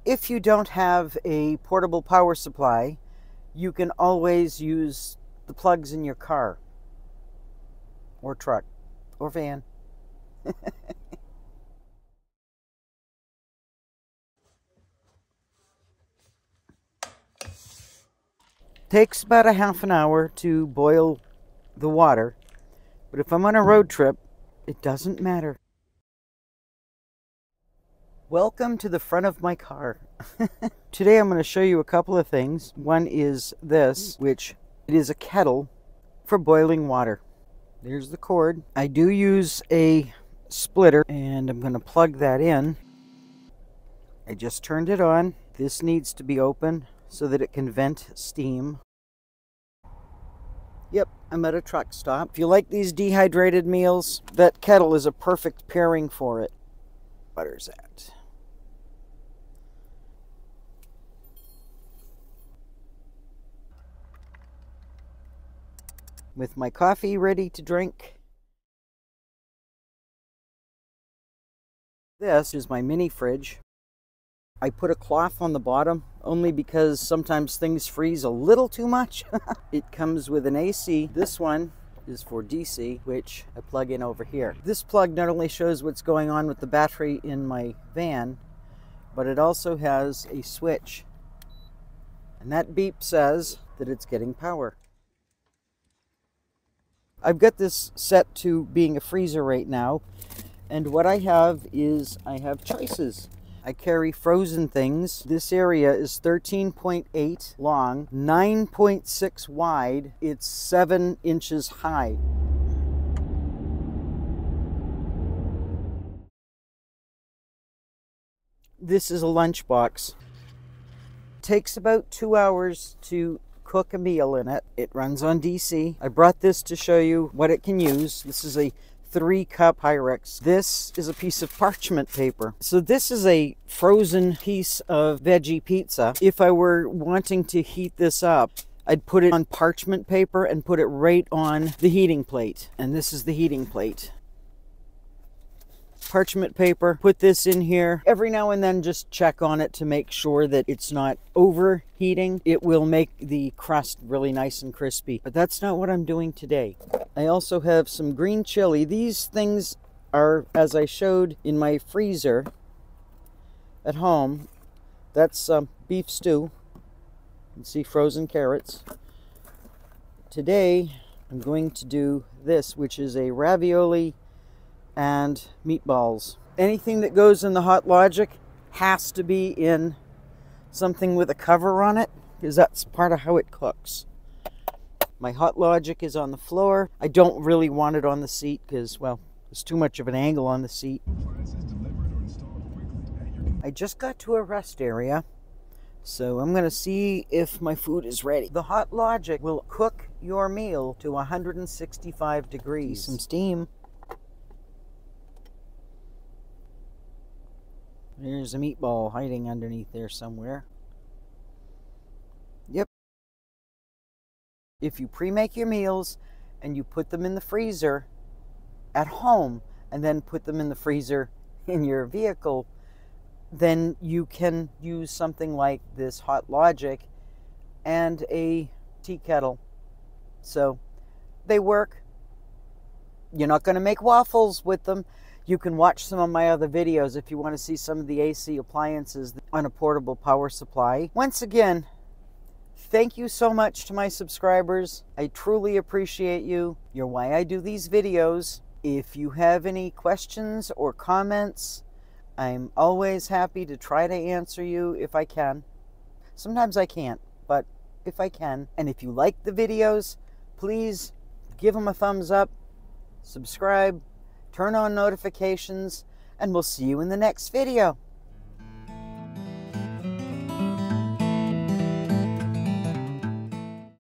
If you don't have a portable power supply, you can always use the plugs in your car or truck or van. Takes about a half an hour to boil the water, but if I'm on a road trip, it doesn't matter. Welcome to the front of my car. Today I'm going to show you a couple of things. One is this, which it is a kettle for boiling water. There's the cord. I do use a splitter, and I'm going to plug that in. I just turned it on. This needs to be open so that it can vent steam. Yep, I'm at a truck stop. If you like these dehydrated meals, that kettle is a perfect pairing for it. Butter's at. With my coffee ready to drink. This is my mini fridge. I put a cloth on the bottom only because sometimes things freeze a little too much. It comes with an AC. This one is for DC, which I plug in over here. This plug not only shows what's going on with the battery in my van, but it also has a switch. And that beep says that it's getting power. I've got this set to being a freezer right now, and what I have is I have choices. I carry frozen things. This area is 13.8 long, 9.6 wide. It's 7 inches high. This is a lunchbox. Takes about 2 hours to cook a meal in it. It runs on DC. I brought this to show you what it can use. This is a 3-cup Pyrex. This is a piece of parchment paper. So this is a frozen piece of veggie pizza. If I were wanting to heat this up, I'd put it on parchment paper and put it right on the heating plate. And this is the heating plate. Parchment paper, put this in here. Every now and then just check on it to make sure that it's not overheating. It will make the crust really nice and crispy, but that's not what I'm doing today. I also have some green chili. These things are, as I showed in my freezer at home, that's beef stew. You can see frozen carrots. Today I'm going to do this, which is a ravioli and meatballs. Anything that goes in the hotlogic has to be in something with a cover on it, because that's part of how it cooks. My hotlogic is on the floor. I don't really want it on the seat because, well, there's too much of an angle on the seat. I just got to a rest area, so I'm going to see if my food is ready. The hotlogic will cook your meal to 165 degrees. Some steam. There's a meatball hiding underneath there somewhere. Yep. If you pre-make your meals and you put them in the freezer at home and then put them in the freezer in your vehicle, then you can use something like this hotlogic and a tea kettle. So they work. You're not going to make waffles with them. You can watch some of my other videos if you want to see some of the AC appliances on a portable power supply. Once again, thank you so much to my subscribers. I truly appreciate you. You're why I do these videos. If you have any questions or comments, I'm always happy to try to answer you if I can. Sometimes I can't, but if I can. And if you like the videos, please give them a thumbs up, subscribe, turn on notifications, and we'll see you in the next video.